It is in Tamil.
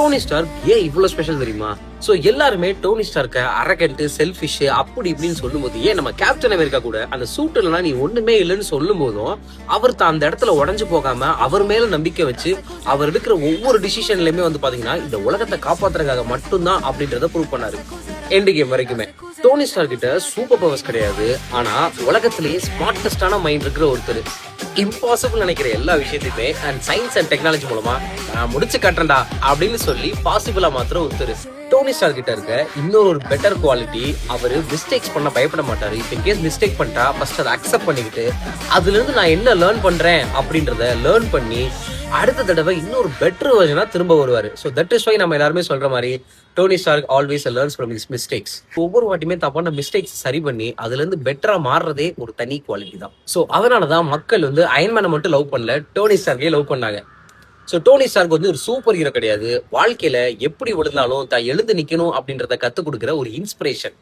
டோனி ஸ்டார்க் ஏன் இவ்வளவு ஸ்பெஷல் தெரியுமா? சோ எல்லாருமே டோனி ஸ்டார்க்க அரகண்ட், செல்ஃபிஷ் அப்படி இப்படின்னு சொல்லும் போது, ஏன் நம்ம கேப்டன் அமெரிக்கா கூட அந்த சூட்டுலனா நீ ஒண்ணுமே இல்லைன்னு சொல்லும் போதும் அவர் தான் அந்த இடத்துல உடஞ்சு போகாம அவர் மேல நம்பிக்கை வச்சு அவர் எடுக்கிற ஒவ்வொரு டிசிஷன்லயுமே வந்து பாத்தீங்கன்னா இந்த உலகத்தை காப்பாத்துறதுக்காக மட்டும்தான் அப்படின்றத ப்ரூவ் பண்ணாரு. எண்டு கேம் வரைக்குமே டோனி ஸ்டார் கிட்ட சூப்பர் பவர்ஸ் கிடையாது, ஆனா உலகத்திலேயே ஸ்மார்டஸ்டான மைண்ட் இருக்கிற ஒருத்தர். இம்பாசிபிள் நினைக்கிற எல்லா விஷயத்தையுமே அண்ட் சயின்ஸ் அண்ட் டெக்னாலஜி மூலமா நான் முடிச்சு காட்டுறேன்டா அப்படின்னு சொல்லி பாசிபிளா மாத்திர ஒருத்தர். டோனி ஸ்டார் கிட்ட இருக்க இன்னொரு பெட்டர் குவாலிட்டி, அவரு மிஸ்டேக்ஸ் பண்ண பயப்பட மாட்டாரு. இப்ப கேஸ் மிஸ்டேக் பண்ணிட்டா ஃபர்ஸ்ட் அதை அக்செப்ட் பண்ணிக்கிட்டு அதுல இருந்து நான் என்ன லேர்ன் பண்றேன் அப்படின்றத லேர்ன் பண்ணி அடுத்த தடவை இன்னொரு பெட்டர் வெர்ஷனா திரும்ப வருவாரு. ஸோ தட் இஸ் வை நம்ம எல்லாருமே சொல்ற மாதிரி Tony Stark always learns from his mistakes. ஒவ்வொரு வாட்டியுமே தப்பான மிஸ்டேக்ஸ் சரி பண்ணி அதுல இருந்து பெட்டரா மாறுறதே ஒரு தனி குவாலிட்டி தான். ஸோ அதனாலதான் மக்கள் வந்து அயன்மேனை மட்டும் லவ் பண்ணல, டோனி ஸ்டார்க்கே லவ் பண்ணாங்க. ஸோ டோனி ஸ்டார்க் வந்து ஒரு சூப்பர் ஹீரோ கிடையாது, வாழ்க்கையில எப்படி விழுந்தாலும் தான் எழுந்து நிக்கணும் அப்படின்றத கத்துக் கொடுக்குற ஒரு இன்ஸ்பிரேஷன்.